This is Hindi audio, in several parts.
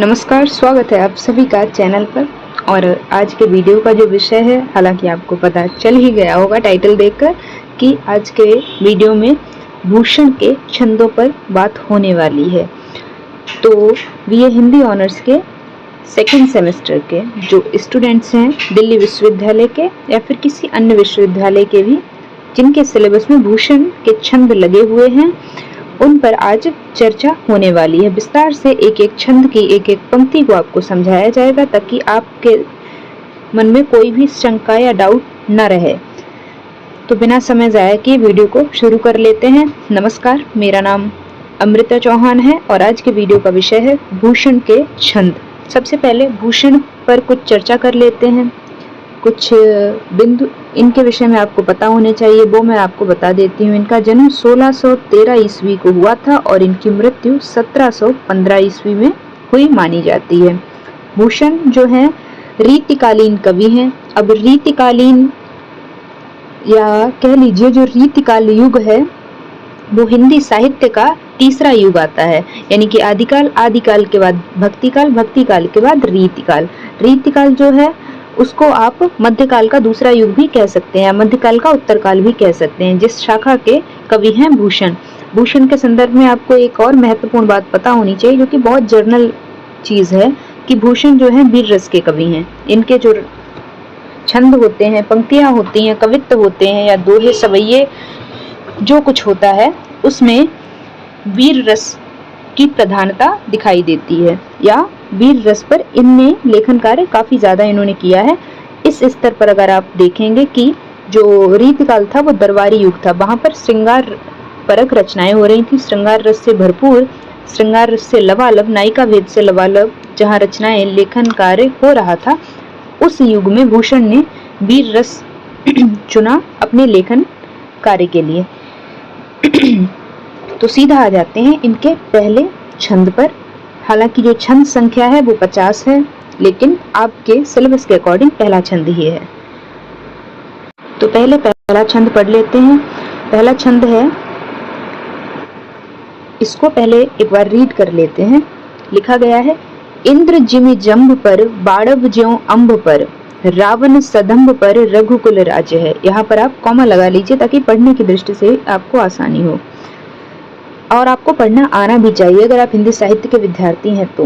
नमस्कार, स्वागत है आप सभी का चैनल पर। और आज के वीडियो का जो विषय है, हालांकि आपको पता चल ही गया होगा टाइटल देखकर कि आज के वीडियो में भूषण के छंदों पर बात होने वाली है। तो बीए हिंदी ऑनर्स के सेकंड सेमेस्टर के जो स्टूडेंट्स हैं दिल्ली विश्वविद्यालय के या फिर किसी अन्य विश्वविद्यालय के भी जिनके सिलेबस में भूषण के छंद लगे हुए हैं, उन पर आज चर्चा होने वाली है। विस्तार से एक एक छंद की एक एक पंक्ति को आपको समझाया जाएगा ताकि आपके मन में कोई भी शंका या डाउट न रहे। तो बिना समय जाए किए वीडियो को शुरू कर लेते हैं। नमस्कार, मेरा नाम अमृता चौहान है और आज के वीडियो का विषय है भूषण के छंद। सबसे पहले भूषण पर कुछ चर्चा कर लेते हैं। कुछ बिंदु इनके विषय में आपको पता होने चाहिए, वो मैं आपको बता देती हूँ। इनका जन्म 1613 ईस्वी को हुआ था और इनकी मृत्यु 1715 ईस्वी में हुई मानी जाती है। भूषण जो है रीतिकालीन कवि हैं। अब रीतिकालीन या कह लीजिए जो रीतिकाल युग है वो हिंदी साहित्य का तीसरा युग आता है, यानी कि आदिकाल के बाद भक्तिकाल के बाद रीतिकाल। रीतिकाल जो है उसको आप मध्यकाल का दूसरा युग भी कह सकते हैं, मध्यकाल का उत्तरकाल भी कह सकते हैं, जिस शाखा के कवि हैं भूषण। भूषण के संदर्भ में आपको एक और महत्वपूर्ण बात पता होनी चाहिए जो कि बहुत जर्नल चीज है कि भूषण जो है वीर रस के कवि हैं। इनके जो छंद होते हैं, पंक्तियां होती हैं, कवित्व होते हैं या दोहे सवैये जो कुछ होता है उसमें वीर रस की प्रधानता दिखाई देती है, या वीर रस पर इनने लेखन कार्य काफी ज्यादा इन्होंने किया है। इस स्तर पर अगर आप देखेंगे कि जो रीतिकाल था वो दरबारी युग था, वहां पर श्रृंगार परक रचनाएं हो रही थी, श्रृंगार रस से भरपूर, श्रृंगार रस से लबालब, नायिका भेद से लबालब जहाँ रचनाएं लेखन कार्य हो रहा था, उस युग में भूषण ने वीर रस चुना अपने लेखन कार्य के लिए। तो सीधा आ जाते हैं इनके पहले छंद पर। हालांकि जो छंद संख्या है वो 50 है, लेकिन आपके सिलेबस के अकॉर्डिंग पहला छंद ही है। तो पहला छंद पढ़ लेते हैं। पहला छंद है, इसको पहले एक बार रीड कर लेते हैं। लिखा गया है, इंद्र जिमि जंभ पर बाड़व ज्यों अम्भ पर, रावण सदम्भ पर रघुकुल राज्य है। यहाँ पर आप कॉमा लगा लीजिए ताकि पढ़ने की दृष्टि से आपको आसानी हो, और आपको पढ़ना आना भी चाहिए। अगर आप हिंदी साहित्य के विद्यार्थी हैं तो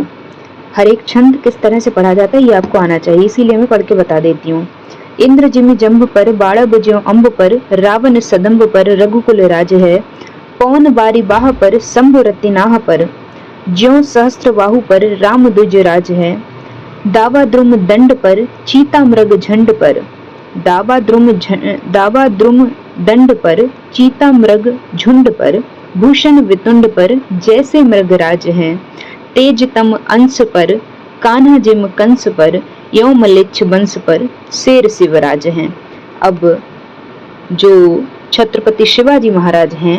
हर एक छंद किस तरह से पढ़ा जाता है ये आपको आना चाहिए, इसीलिए मैं पढ़ के बता देती हूँ। इंद्र जिमि जंभ पर बाड़व ज्यों अम्भ पर, रावण सदम्भ पर रघुकुल राज है। पवन बारी बाह पर शंभु रति नाह पर, ज्यों सहस्त्र बाहु पर राम द्विज राज है। दावा द्रुम दंड पर चीता मृग झंड पर, दावा द्रुम दंड पर चीता मृग झुंड पर, भूषण वितुंड पर जैसे मृगराज हैं। तेज तम अंश पर कान्हा जिम कंस पर, यो मलेच्छ वंश पर शेर शिवराज हैं। अब जो छत्रपति शिवाजी महाराज हैं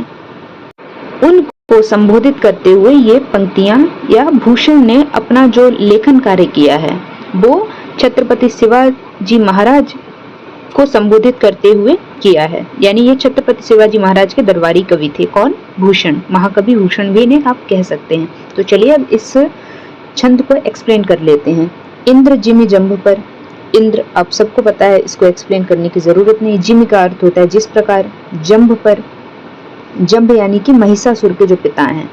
उनको संबोधित करते हुए ये पंक्तियां या भूषण ने अपना जो लेखन कार्य किया है वो छत्रपति शिवाजी महाराज को संबोधित करते हुए किया है। यानी ये छत्रपति शिवाजी महाराज के दरबारी कवि थे। कौन? भूषण, महाकवि भूषण भी इन्हें आप कह सकते हैं। तो चलिए अब इस छंद को एक्सप्लेन कर लेते हैं। इंद्र जिमि जंभ पर, इंद्र आप सबको पता है, इसको एक्सप्लेन करने की जरूरत नहीं। जिमि का अर्थ होता है जिस प्रकार, जंभ पर, जंभ यानी कि महिषासुर के जो पिता हैं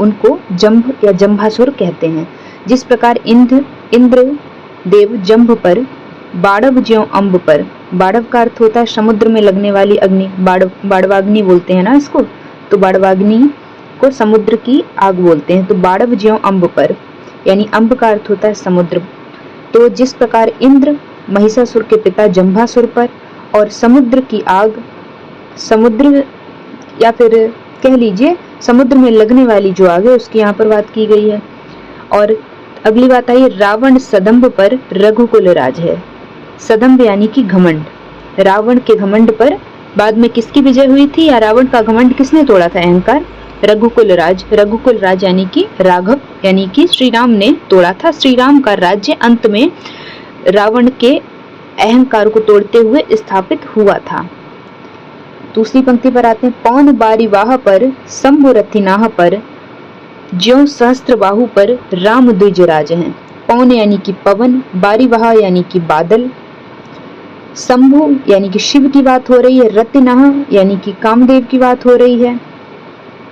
उनको जंभ या जंभासुर कहते हैं। जिस प्रकार इंद्र देव जंभ पर, बाड़व ज्यों अम्भ पर, बाड़व का अर्थ होता है समुद्र में लगने वाली अग्नि, बाड़वाग्नि बोलते हैं ना इसको, तो बाड़वाग्नि को समुद्र की आग बोलते हैं। तो बाड़व ज्यों अम्भ पर यानी अम्भ का अर्थ होता है समुद्र। तो जिस प्रकार इंद्र महिषासुर के पिता जंभासुर पर और समुद्र की आग, समुद्र या फिर कह लीजिए समुद्र में लगने वाली जो आग है उसकी यहाँ पर बात की गई है। और अगली बात आई, रावण सदम्भ पर रघुकुल राज है। सदम्भ यानी कि घमंड, रावण के घमंड पर बाद में किसकी विजय हुई थी, या रावण का घमंड किसने तोड़ा था, अहंकार? रघुकुल राज यानी कि राघव, यानी कि श्री राम ने तोड़ा था। श्री राम का राज्य अंत में रावण के अहंकार को तोड़ते हुए स्थापित हुआ था। दूसरी पंक्ति पर आते हैं, पवन बारी वाह पर शंभु रथि नाह पर, ज्यों सहस्त्र बाहु पर राम द्विजराज हैं। पौन यानी कि पवन, बारिवाह यानी कि बादल, शंभु यानी कि शिव की बात हो रही है, रतिनः यानी कि कामदेव की बात हो रही है।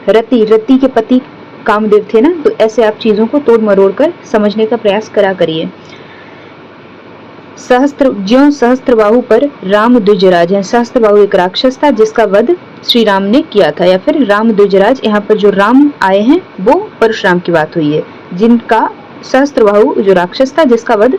रति के पति कामदेव थे ना, तो ऐसे आप चीजों को तोड़ मरोड़ कर समझने का प्रयास करा करिए। ज्यों सहस्त्र बाहु पर राम द्विजराज है। सहस्त्र बाहु एक राक्षस था जिसका वध श्री राम ने किया था, या फिर राम द्विजराज, यहाँ पर जो राम आए हैं वो परशुराम की बात हुई है, जिनका सहस्त्र बाहु जो राक्षस था जिसका वध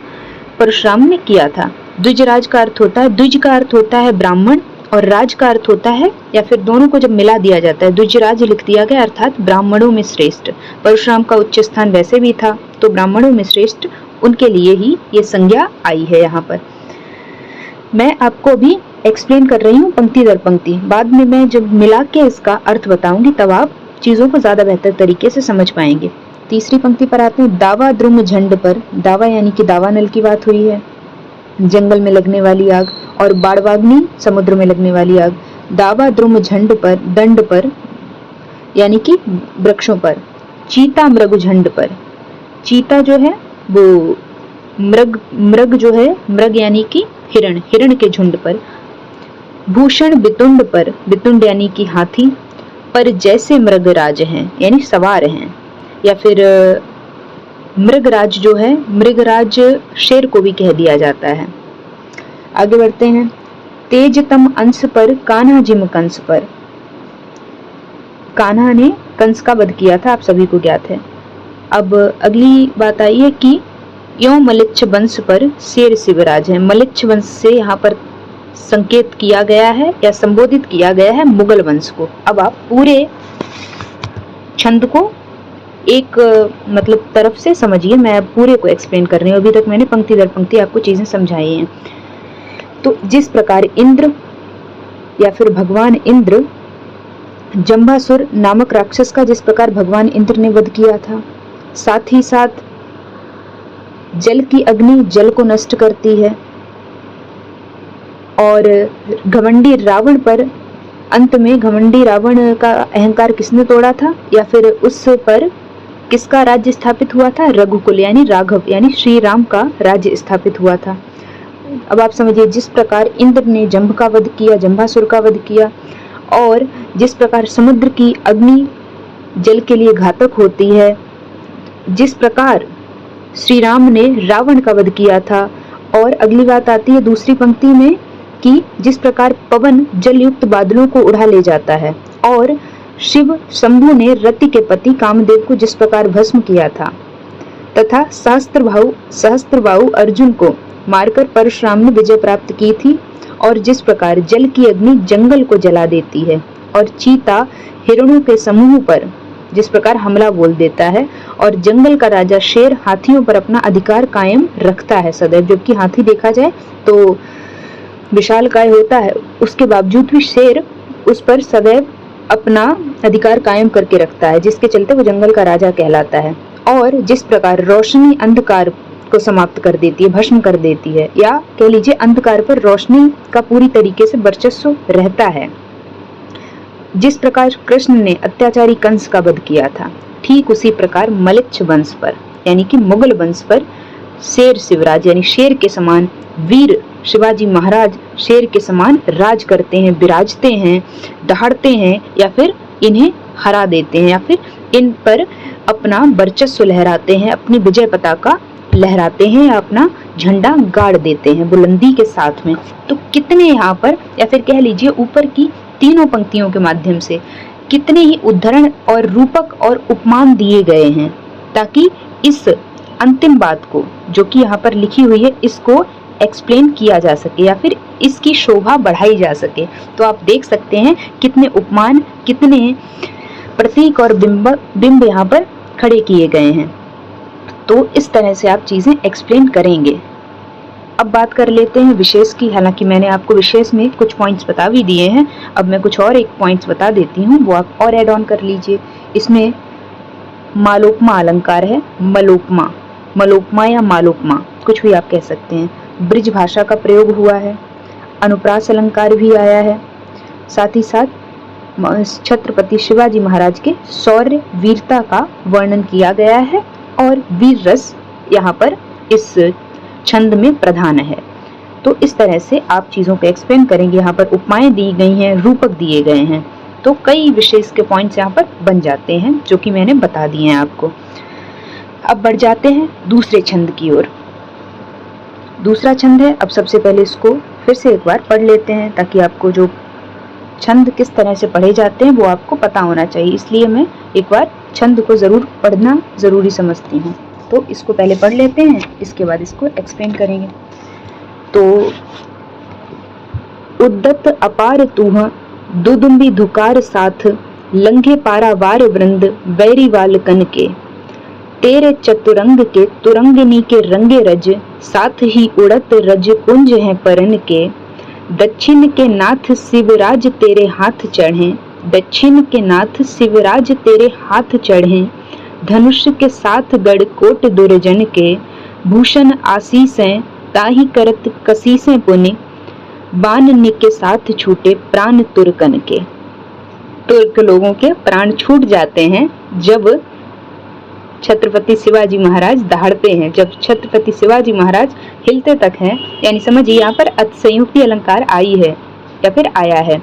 परशुराम ने किया था। द्विजराज का अर्थ होता है, द्विज का अर्थ होता है ब्राह्मण और राज का अर्थ होता है, या फिर दोनों को जब मिला दिया जाता है द्विजराज लिख दिया गया, अर्थात ब्राह्मणों में श्रेष्ठ। परशुराम का उच्च स्थान वैसे भी था, तो ब्राह्मणों में श्रेष्ठ उनके लिए ही ये संज्ञा आई है। यहाँ पर मैं आपको भी एक्सप्लेन कर रही हूँ पंक्ति दर पंक्ति, बाद में मैं जब मिला के इसका अर्थ बताऊंगी तब आप चीजों को ज्यादा बेहतर तरीके से समझ पाएंगे। तीसरी पंक्ति पर आते हैं। दावा द्रुम झंड पर, दावा यानी कि दावानल की बात हुई है, जंगल में लगने वाली आग, और बाड़वाग्नि समुद्र में लगने वाली आग। दावा द्रुम झंड पर, दंड पर यानी कि वृक्षों पर। चीता मृग झंड पर, चीता जो है वो मृग जो है, मृग यानी कि हिरण के झुंड पर। भूषण बितुंड पर, बितुंड यानी कि हाथी पर जैसे मृगराज हैं यानी सवार हैं, या फिर मृगराज जो है, मृगराज शेर को भी कह दिया जाता है। आगे बढ़ते हैं। तेजतम अंश पर कान्हा जिम कंस पर, कान्हा ने कंस का वध किया था, आप सभी को ज्ञात है। अब अगली बात आई है कि यों मलिच्छ वंश पर शेर शिवराज है। मलिच्छ वंश से यहाँ पर संकेत किया गया है या संबोधित किया गया है मुगल वंश को। अब आप पूरे छंद को एक मतलब तरफ से समझिए, मैं पूरे को एक्सप्लेन कर रही हूँ, अभी तक मैंने पंक्ति दर पंक्ति आपको चीजें समझाई हैं। तो जिस प्रकार इंद्र या फिर भगवान इंद्र जंबासुर नामक राक्षस का जिस प्रकार भगवान इंद्र ने वध किया था, साथ ही साथ जल की अग्नि जल को नष्ट करती है, और घमंडी रावण पर, अंत में घमंडी रावण का अहंकार किसने तोड़ा था, या फिर उस पर किसका राज्य स्थापित हुआ था? रघुकुल यानी राघव यानी श्री राम का राज्य स्थापित हुआ था। अब आप समझिए, जिस प्रकार इंद्र ने जंभ का वध किया, जंभासुर का वध किया, और जिस प्रकार समुद्र की अग्नि जल के लिए घातक होती है, जिस प्रकार श्री राम ने रावण का वध किया था। और अगली बात आती है दूसरी पंक्ति में कि जिस प्रकार पवन जल युक्त बादलों को उड़ा ले जाता है, और शिव शंभु ने रति के पति कामदेव को जिस प्रकार भस्म किया था, तथा सहस्त्रबाहु अर्जुन को मारकर परशुराम ने विजय प्राप्त की थी, और जिस प्रकार जल की अग्नि जंगल को जला देती है, और चीता हिरणों के समूह पर जिस प्रकार हमला बोल देता है, और जंगल का राजा शेर हाथियों पर अपना अधिकार कायम रखता है सदैव, जबकि हाथी देखा जाए तो विशालकाय होता है, उसके बावजूद भी शेर उस पर सदैव अपना अधिकार कायम करके रखता है, जिसके चलते वो जंगल का राजा कहलाता है। और जिस प्रकार रोशनी अंधकार को समाप्त कर देती है, भस्म कर देती है, या कह लीजिए अंधकार पर रोशनी का पूरी तरीके से वर्चस्व रहता है, जिस प्रकार कृष्ण ने अत्याचारी कंस का वध किया था, ठीक उसी प्रकार मलिच्छ वंश पर यानी कि मुगल वंश पर शेर शिवराज यानी शेर के समान वीर शिवाजी महाराज शेर के समान राज करते हैं, विराजते हैं, दहाड़ते हैं, या फिर इन्हें हरा देते हैं, या फिर इन पर अपना वर्चस्व लहराते हैं, अपनी विजय पताका लहराते हैं, या अपना झंडा गाड़ देते हैं बुलंदी के साथ में। तो कितने यहाँ पर, या फिर कह लीजिए ऊपर की तीनों पंक्तियों के माध्यम से कितने ही उद्धरण और रूपक और उपमान दिए गए हैं, ताकि इस अंतिम बात को जो कि यहाँ पर लिखी हुई है इसको एक्सप्लेन किया जा सके, या फिर इसकी शोभा बढ़ाई जा सके। तो आप देख सकते हैं कितने उपमान, कितने प्रतीक और बिंब यहाँ पर खड़े किए गए हैं। तो इस तरह से आप चीजें एक्सप्लेन करेंगे। अब बात कर लेते हैं विशेष की। हालांकि मैंने आपको विशेष में कुछ पॉइंट्स बता भी दिए हैं, अब मैं कुछ और एक पॉइंट्स बता देती हूँ, वो आप और ऐड ऑन कर लीजिए। इसमें मालोपमा अलंकार है, मलोपमा या मालोपमा कुछ भी आप कह सकते हैं। ब्रिज भाषा का प्रयोग हुआ है, अनुप्रास अलंकार भी आया है, साथ ही साथ छत्रपति शिवाजी महाराज के शौर्य वीरता का वर्णन किया गया है और वीर रस यहाँ पर इस छंद में प्रधान है। तो इस तरह से आप चीजों को एक्सप्लेन करेंगे। यहाँ पर उपमाएं दी गई हैं, रूपक दिए गए हैं, तो कई विशेष के पॉइंट्स यहाँ पर बन जाते हैं जो कि मैंने बता दिए हैं आपको। अब बढ़ जाते हैं दूसरे छंद की ओर। दूसरा छंद है, अब सबसे पहले इसको फिर से एक बार पढ़ लेते हैं ताकि आपको जो छंद किस तरह से पढ़े जाते हैं वो आपको पता होना चाहिए, इसलिए मैं एक बार छंद को जरूर पढ़ना जरूरी समझती हूँ। तो इसको पहले पढ़ लेते हैं, इसके बाद इसको एक्सप्लेन करेंगे। तो उद्दत अपार तूह दुदुम्बी धुकार साथ लंघे पारावार वृंद बैरी वाल कन के तेरे चतुरंग के तुरंगिनी के रंगे रज साथ ही उड़त रज कुंज हैं परन के दक्षिण के नाथ शिवराज तेरे हाथ चढ़े दक्षिण के नाथ शिवराज तेरे हाथ चढ़े धनुष के साथ गढ़ कोट दुर्जन के भूषण आशीषें ताही करत कसीसें पुनि बान के साथ छूटे प्राण तुर्कन के। तुर्क लोगों के प्राण छूट जाते हैं जब छत्रपति शिवाजी महाराज दहाड़ते हैं, जब छत्रपति शिवाजी महाराज हिलते तक हैं, यानी समझिए यहाँ पर संयुक्ति अलंकार आई है या फिर आया है।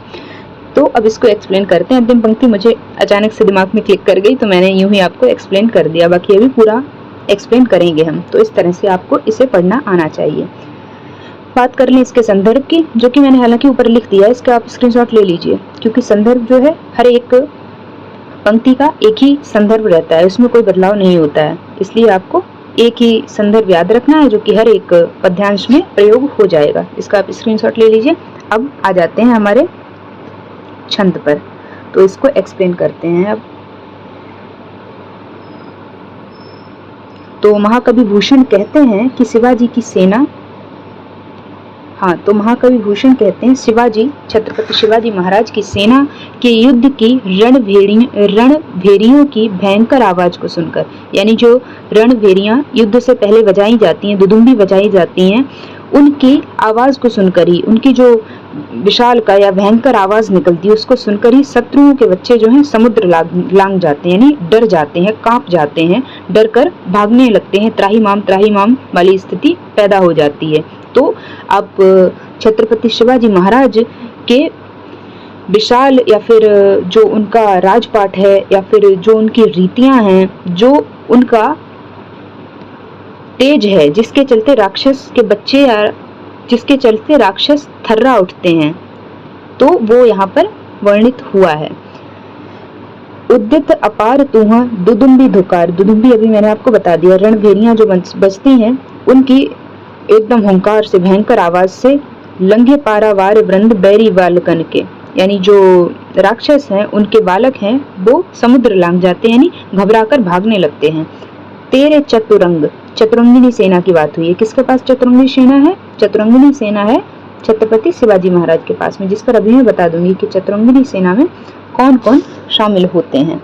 तो अब इसको एक्सप्लेन करते हैं। अंतिम पंक्ति मुझे अचानक से दिमाग में क्लिक कर गई तो मैंने यूं ही आपको एक्सप्लेन कर दिया, बाकी अभी पूरा एक्सप्लेन करेंगे हम। तो इस तरह से आपको इसे पढ़ना आना चाहिए। बात कर लें इसके संदर्भ की, जो कि मैंने हालांकि ऊपर लिख दिया है, इसका आप स्क्रीनशॉट ले लीजिए, क्योंकि संदर्भ जो है हर एक पंक्ति का एक ही संदर्भ रहता है, उसमें कोई बदलाव नहीं होता है, इसलिए आपको एक ही संदर्भ याद रखना है जो कि हर एक पद्यांश में प्रयोग हो जाएगा। इसका आप स्क्रीनशॉट ले लीजिए। अब आ जाते हैं हमारे छंद पर, तो इसको एक्सप्लेन करते हैं। अब तो महाकवि भूषण कहते हैं कि शिवाजी की सेना, तो महाकवि भूषण कहते हैं शिवाजी, छत्रपति शिवाजी महाराज की सेना के युद्ध की रणभेरियों की भयंकर आवाज को सुनकर, यानी जो रणभेरियां युद्ध से पहले बजाई जाती हैं, दुदुम्बी बजाई जाती हैं, उनकी आवाज को सुनकर ही, उनकी जो विशाल का या भयंकर आवाज निकलती है उसको सुनकर ही शत्रुओं के बच्चे जो हैं समुद्र लांग जाते हैं, यानी डर जाते हैं, कांप जाते हैं, डर कर भागने लगते हैं, त्राहिमाम वाली स्थिति पैदा हो जाती है। तो अब छत्रपति शिवाजी महाराज के विशाल या फिर जो उनका राजपाट है या फिर जो उनकी रीतियां हैं, जो उनका तेज है, जिसके चलते राक्षस के बच्चे या जिसके चलते राक्षस थर्रा उठते हैं, तो वो यहाँ पर वर्णित हुआ है। उद्यत अपार तुह दुदुम्बी धुकार, दुदुम्बी अभी मैंने आपको बता दिया, रणभेरियां जो बजती हैं उनकी एकदम हुंकार से, भयंकर आवाज से, लंघे पारावार वृंद बैरी बालकन के, यानी जो राक्षस हैं उनके बालक हैं वो समुद्र लांग जाते हैं, यानी घबराकर भागने लगते हैं। तेरे चतुरंग, चतुरंगिनी सेना की बात हुई है। किसके पास चतुरंगिनी सेना है? चतुरंगिनी सेना है छत्रपति शिवाजी महाराज के पास में, जिस पर अभी मैं बता दूंगी कि चतुरंगिनी सेना में कौन कौन शामिल होते हैं।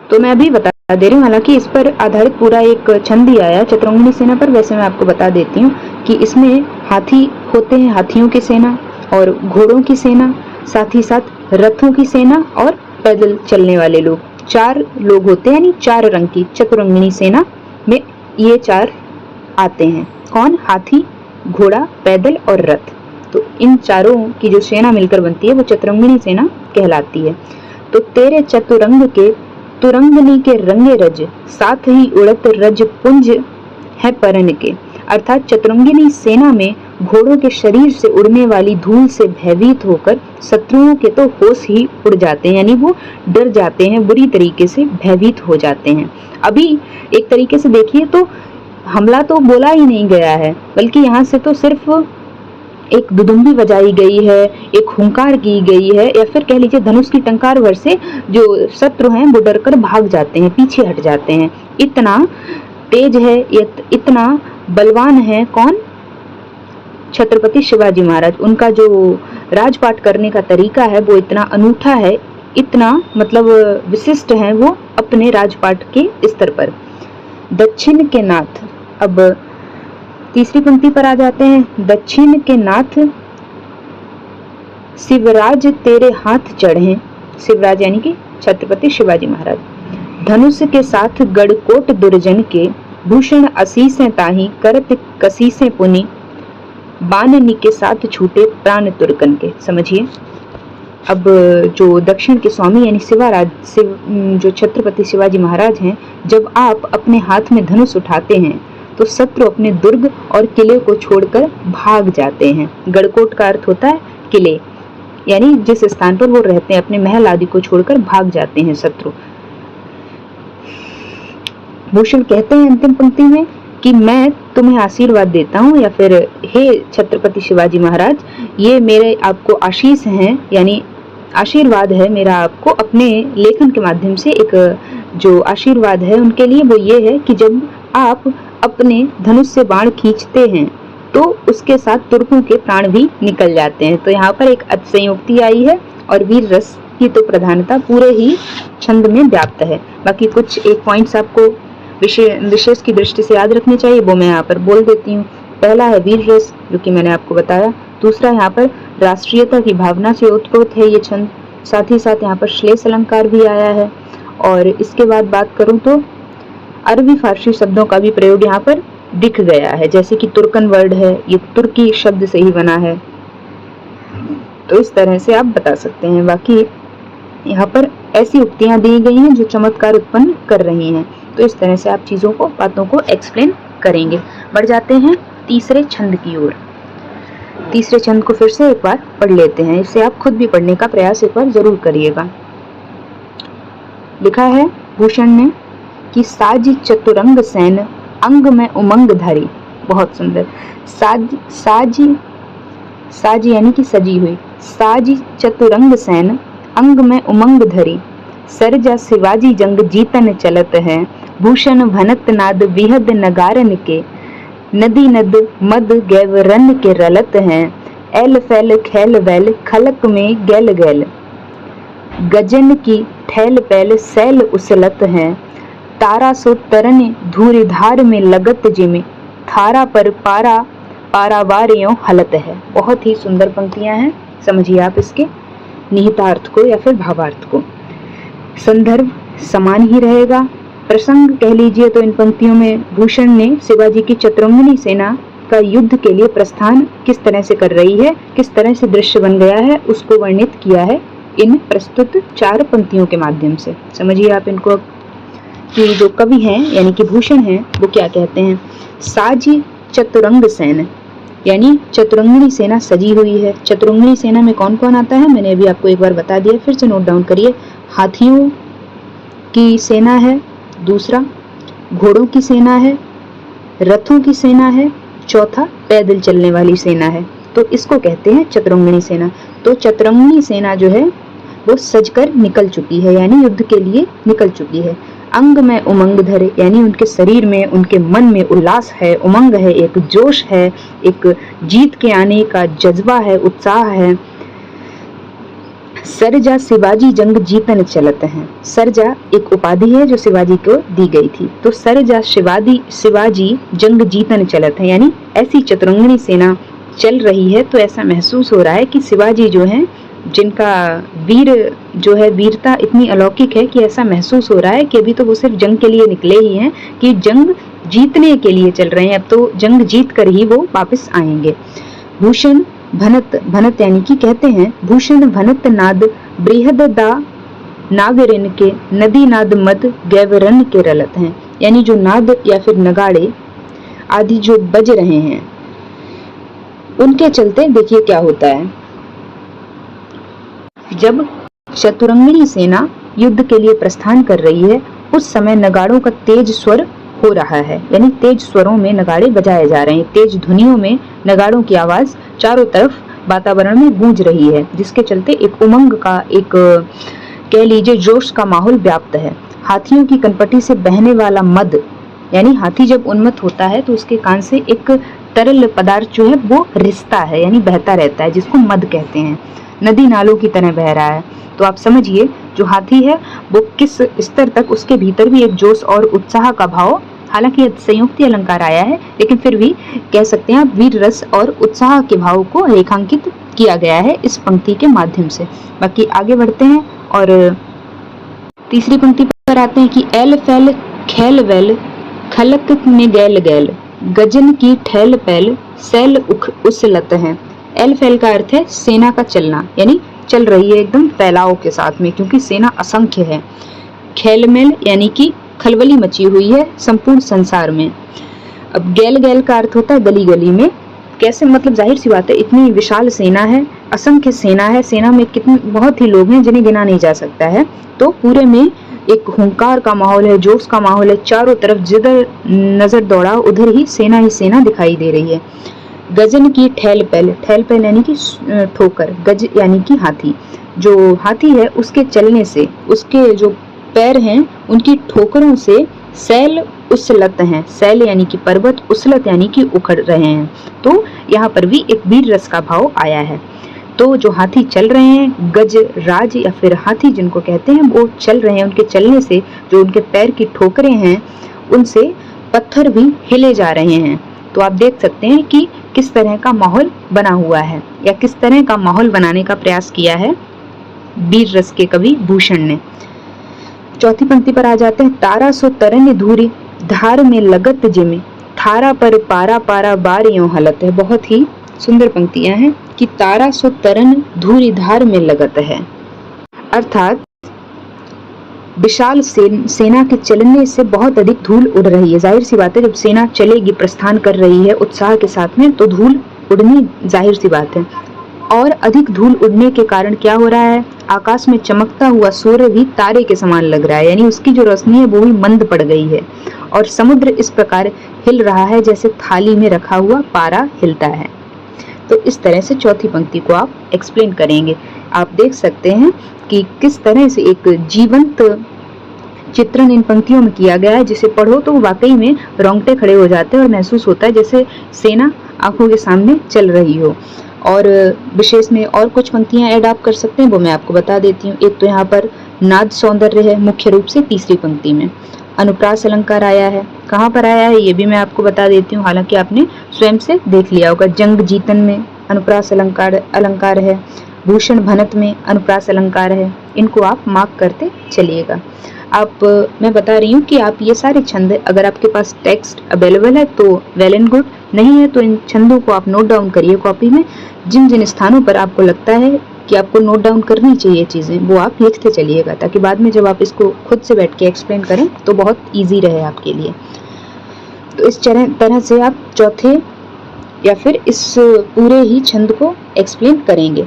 तो मैं अभी बता दे रही हूँ, हालांकि इस पर आधारित पूरा एक छंद ही आया चतुरंगिनी सेना पर। वैसे मैं आपको बता देती हूँ कि इसमें हाथी होते हैं, हाथियों की सेना, और घोड़ों की सेना, साथ ही साथ रथों की सेना और पैदल चलने वाले लोग, 4 लोग होते हैं, यानी 4 रंग की चतुरंगिनी सेना में ये 4 आते हैं। कौन? हाथी, घोड़ा, पैदल और रथ। तो इन चारों की जो सेना मिलकर बनती है वो चतुरंगिनी सेना कहलाती है। तो तेरे चतुरंग के तुरंगनी के रंगे रज साथ ही उड़त रज पुंज है परन के, अर्थात चतुरंगिनी सेना में घोड़ों के शरीर से उड़ने वाली धूल से भयभीत होकर शत्रुओं के तो होश ही उड़ जाते हैं, यानी वो डर जाते हैं, बुरी तरीके से भयभीत हो जाते हैं। अभी एक तरीके से देखिए तो हमला तो बोला ही नहीं गया है, बल्कि यहाँ से तो सिर्फ एक दुदुम्बी बजाई गई है, एक हुंकार की गई है, या फिर कह लीजिए धनुष की टंकार भर से जो शत्रु हैं वो डरकर भाग जाते हैं, पीछे हट जाते हैं। इतना तेज है, इतना बलवान है कौन? छत्रपति शिवाजी महाराज। उनका जो राजपाट करने का तरीका है वो इतना अनूठा है, इतना मतलब विशिष्ट है वो अपने राजपाट के स्तर पर। दक्षिण के नाथ, अब तीसरी पंक्ति पर आ जाते हैं। दक्षिण के नाथ शिवराज तेरे हाथ चढ़े, शिवराज यानी कि छत्रपति शिवाजी महाराज, धनुष के साथ गढ़कोट दुर्जन के, भूषण असीसें ताही करत कसीसें पुनि, बाननी के साथ छूटे प्राण तुर्कन के। समझिए, अब जो दक्षिण के स्वामी यानी जो छत्रपति शिवाजी महाराज हैं, जब आप अपने हाथ में धनुष उठाते हैं तो शत्रु अपने दुर्ग और किले को छोड़कर भाग जाते हैं। गढ़कोट का अर्थ होता है किले, यानी जिस स्थान पर वो रहते हैं, अपने महल आदि को छोड़कर भाग जाते हैं शत्रु। भूषण कहते हैं अंतिम पंक्ति में कि मैं तुम्हें आशीर्वाद देता हूँ, या फिर हे छत्रपति शिवाजी महाराज, ये मेरे आपको आशीष हैं, यानी आशीर्वाद है मेरा आपको अपने लेखन के माध्यम से। एक जो आशीर्वाद है उनके लिए वो ये है कि जब आप अपने धनुष से बाण खींचते हैं तो उसके साथ तुर्कों के प्राण भी निकल जाते हैं। तो यहाँ पर एक अतिशयोक्ति आई है और वीर रस की तो प्रधानता पूरे ही छंद में व्याप्त है। बाकी कुछ एक पॉइंट्स आपको विशेष की दृष्टि से याद रखने चाहिए, वो मैं यहाँ पर बोल देती हूँ। पहला है वीर रस, जो कि मैंने आपको बताया। दूसरा यहाँ पर राष्ट्रीयता की भावना से ओतप्रोत है ये छंद। साथ ही साथ यहाँ पर श्लेष अलंकार भी आया है। और इसके बाद बात करूँ तो अरबी फारसी शब्दों का भी प्रयोग यहाँ पर दिख गया है, जैसे कि तुर्कन वर्ड है, ये तुर्की शब्द से ही बना है। तो इस तरह से आप बता सकते हैं। बाकी यहाँ पर ऐसी उक्तियां दी गई हैं जो चमत्कार उत्पन्न कर रही हैं। तो इस तरह से आप चीजों को, बातों को एक्सप्लेन करेंगे। बढ़ जाते हैं तीसरे छंद की ओर। तीसरे छंद को फिर से एक बार पढ़ लेते हैं, इसे आप खुद भी पढ़ने का प्रयास एक बार जरूर करिएगा। लिखा है भूषण ने कि साज चतुरंग सैन अंग में उमंग धरी। बहुत सुंदर। साज यानी कि सजी हुई। साज चतुरंग सैन अंग में उमंग धरी, सरजा शिवाजी जंग जीतन चलत है, भूषण भनत नाद विहद नगारन के, नदी नद मद गैवरन के रलत हैं, एल फैल खैल वैल खलक में गैल गैल, गजन की ठैल पैल सैल उसलत हैं, तारा सो तरन धूरिधार में लगत जिमे, थारा पर पारा पारावारियों हलत है। बहुत ही सुंदर पंक्तियां हैं, समझिए आप इसके निहितार्थ को या फिर भावार्थ को। संदर्भ समान ही रहेगा। प्रसंग कह लीजिए तो इन पंक्तियों में भूषण ने शिवाजी की चतुरंगिनी सेना का युद्ध के लिए प्रस्थान किस तरह से कर रही है, किस तरह से दृश्य बन गया है, उसको वर्णित किया है इन प्रस्तुत 4 पंक्तियों के माध्यम से। समझिए आप इनको कि जो कवि हैं यानी कि भूषण हैं वो क्या कहते हैं। साजी चतुरंग सेन यानी चतुरंगिनी सेना सजी हुई है। चतुरंगिनी सेना में कौन कौन आता है मैंने अभी आपको एक बार बता दिया, फिर से नोट डाउन करिए। हाथियों की सेना है, दूसरा घोड़ों की सेना है, रथों की सेना है, चौथा पैदल चलने वाली सेना है। तो इसको कहते हैं चतुरंगिनी सेना। तो चतुरंगिनी सेना जो है वो सजकर निकल चुकी है, यानी युद्ध के लिए निकल चुकी है। अंग में उमंग धरे यानी उनके शरीर में, उनके मन में उल्लास है, उमंग है, एक जोश है, एक जीत के आने का जज्बा है, उत्साह है। सरजा शिवाजी जंग जीतन चलत हैं। सरजा एक उपाधि है जो शिवाजी को दी गई थी। तो सरजा शिवाजी जंग जीतन चलत हैं, यानी ऐसी चतुरंगिनी सेना चल रही है। तो ऐसा महसूस हो रहा है कि शिवाजी जो हैं, जिनका वीर जो है, वीरता इतनी अलौकिक है कि ऐसा महसूस हो रहा है कि अभी तो वो सिर्फ जंग के लिए निकले ही हैं, कि जंग जीतने के लिए चल रहे हैं। अब तो जंग जीत कर ही वो वापस आएंगे। भूषण भनत यानी कि कहते हैं भूषण भनत नाद बृहद दा नागरिन के, नदी नाद मद गैवरन के रलत हैं। यानी जो नाद या फिर नगाड़े आदि जो बज रहे हैं उनके चलते देखिए क्या होता है। जब चतुरंगिनी सेना युद्ध के लिए प्रस्थान कर रही है उस समय नगाड़ों का तेज स्वर हो रहा है, यानी तेज स्वरों में नगाड़े बजाए जा रहे हैं। तेज ध्वनियों में नगाड़ों की आवाज चारों तरफ वातावरण में गूंज रही है, जिसके चलते एक उमंग का, एक कह लीजिए जोश का माहौल व्याप्त है। हाथियों की कनपटी से बहने वाला मद, यानी हाथी जब उन्मत्त होता है तो उसके कान से एक तरल पदार्थ जो है वो रिसता है, यानी बहता रहता है, जिसको मद कहते हैं। नदी नालों की तरह बह रहा है। तो आप समझिए जो हाथी है वो किस स्तर तक, उसके भीतर भी एक जोश और उत्साह का भाव, हालांकि संयुक्त अलंकार आया है लेकिन फिर भी कह सकते हैं आप वीर रस और उत्साह के भाव को रेखांकित किया गया है इस पंक्ति के माध्यम से। बाकी आगे बढ़ते हैं और तीसरी पंक्ति पर आते हैं कि एल फैल खैल वैल खलक में गैल गैल गजन की ठैल पैल सैल उख उसलत है। एल फैल का अर्थ है सेना का चलना, यानी चल रही है एकदम फैलाव के साथ में, क्योंकि सेना असंख्य है। खैलमेल यानी कि खलबली मची हुई है संपूर्ण संसार में। अब गैल गैल का अर्थ होता है गली गली में। कैसे, मतलब जाहिर सी बात है, इतनी विशाल सेना है, असंख्य सेना है, सेना में कितने बहुत ही लोग हैं जिन्हें गिना नहीं जा सकता है। तो पूरे में एक हुंकार का माहौल है, जोश का माहौल है, चारों तरफ जिधर नजर दौड़ाओ उधर ही सेना दिखाई दे रही है। गजन की ठैल पैल, ठैल पैल यानी कि ठोकर, गज यानी कि हाथी। जो हाथी है उसके चलने से, उसके जो पैर हैं उनकी ठोकरों से सैल उसलत हैं। सैल यानी कि पर्वत, उसलत यानी कि उखड़ रहे हैं। तो यहाँ पर भी एक वीर रस का भाव आया है। तो जो हाथी चल रहे हैं, गज राज या फिर हाथी जिनको कहते हैं, वो चल रहे हैं। उनके चलने से जो उनके पैर की ठोकरें हैं उनसे पत्थर भी हिले जा रहे हैं। तो आप देख सकते हैं कि किस तरह का माहौल बना हुआ है, या किस तरह का माहौल बनाने का प्रयास किया है वीर रस के कवि भूषण ने। चौथी पंक्ति पर आ जाते हैं। तारा सो तरन धूरी धार में लगत जिमे थारा पर पारा पारा बार यों हलत है। बहुत ही सुंदर पंक्तियां हैं कि तारा सो तरन धूरी धार में लगत है, अर्थात विशाल सेना के चलने से बहुत अधिक धूल उड़ रही है। जाहिर सी बात है, जब सेना चलेगी, प्रस्थान कर रही है उत्साह के साथ में, तो धूल उड़नी जाहिर सी बात है। और अधिक धूल उड़ने के कारण क्या हो रहा है, आकाश में चमकता हुआ सूर्य भी तारे के समान लग रहा है, यानी उसकी जो रोशनी है वो भी मंद पड़ गई है। और समुद्र इस प्रकार हिल रहा है जैसे थाली में रखा हुआ पारा हिलता है। तो इस तरह से चौथी पंक्ति को आप एक्सप्लेन करेंगे। आप देख सकते हैं कि किस तरह से एक जीवंत चित्रण इन पंक्तियों में किया गया है, जिसे पढ़ो तो वाकई में रोंगटे खड़े हो जाते हैं और महसूस होता है जैसे सेना आंखों के सामने चल रही हो। और विशेष में और कुछ पंक्तियां ऐड आप कर सकते हैं, वो मैं आपको बता देती हूँ। एक तो यहाँ पर नाद सौंदर्य है मुख्य रूप से तीसरी पंक्ति में। अनुप्रास अलंकार आया है, कहाँ पर आया है ये भी मैं आपको बता देती हूँ, हालांकि आपने स्वयं से देख लिया होगा। जंग जीतन में अनुप्रास अलंकार है, भूषण भनत में अनुप्रास अलंकार है। इनको आप मार्क करते चलिएगा। मैं बता रही हूँ कि आप ये सारे छंद, अगर आपके पास टेक्स्ट अवेलेबल है तो वेल एंड गुड, नहीं है तो इन छंदों को आप नोट डाउन करिए कॉपी में। जिन जिन स्थानों पर आपको लगता है कि आपको नोट डाउन करनी चाहिए चीज़ें, वो आप लिखते चलिएगा, ताकि बाद में जब आप इसको खुद से बैठ के एक्सप्लेन करें तो बहुत ईजी रहे आपके लिए। तो इस तरह से आप चौथे या फिर इस पूरे ही छंद को एक्सप्लेन करेंगे।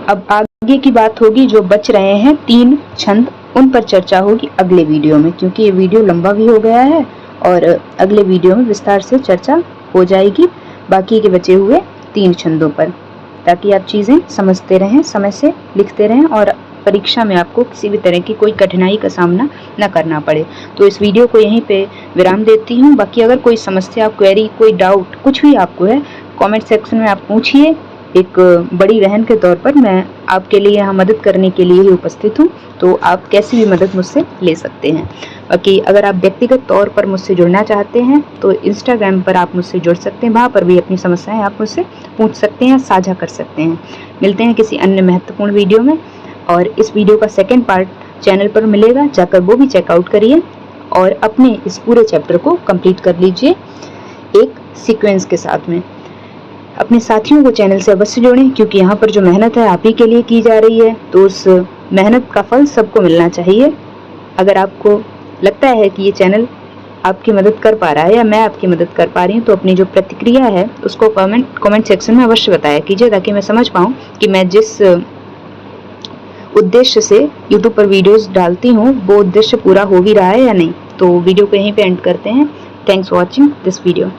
अब आगे की बात होगी, जो बच रहे हैं 3 छंद, उन पर चर्चा होगी अगले वीडियो में, क्योंकि ये वीडियो लंबा भी हो गया है और अगले वीडियो में विस्तार से चर्चा हो जाएगी बाकी के बचे हुए 3 छंदों पर, ताकि आप चीज़ें समझते रहें, समय से लिखते रहें और परीक्षा में आपको किसी भी तरह की कोई कठिनाई का सामना न करना पड़े। तो इस वीडियो को यहीं पे विराम देती हूँ। बाकी अगर कोई समस्या, क्वेरी, कोई डाउट कुछ भी आपको है, कमेंट सेक्शन में आप पूछिए। एक बड़ी बहन के तौर पर मैं आपके लिए यहाँ मदद करने के लिए ही उपस्थित हूँ, तो आप कैसी भी मदद मुझसे ले सकते हैं। बाकी अगर आप व्यक्तिगत तौर पर मुझसे जुड़ना चाहते हैं तो इंस्टाग्राम पर आप मुझसे जुड़ सकते हैं, वहाँ पर भी अपनी समस्याएं आप मुझसे पूछ सकते हैं, साझा कर सकते हैं। मिलते हैं किसी अन्य महत्वपूर्ण वीडियो में, और इस वीडियो का सेकेंड पार्ट चैनल पर मिलेगा, जाकर वो भी चेकआउट करिए और अपने इस पूरे चैप्टर को कंप्लीट कर लीजिए एक सीक्वेंस के साथ में। अपने साथियों को चैनल से अवश्य जोड़ें, क्योंकि यहाँ पर जो मेहनत है आप ही के लिए की जा रही है, तो उस मेहनत का फल सबको मिलना चाहिए। अगर आपको लगता है कि ये चैनल आपकी मदद कर पा रहा है या मैं आपकी मदद कर पा रही हूँ, तो अपनी जो प्रतिक्रिया है उसको कमेंट सेक्शन में अवश्य बताया कीजिए, ताकि मैं समझ पाऊँ कि मैं जिस उद्देश्य से यूट्यूब पर वीडियोस डालती हूँ वो उद्देश्य पूरा हो भी रहा है या नहीं। तो वीडियो को यहीं पे एंड करते हैं। Thanks for watching this video.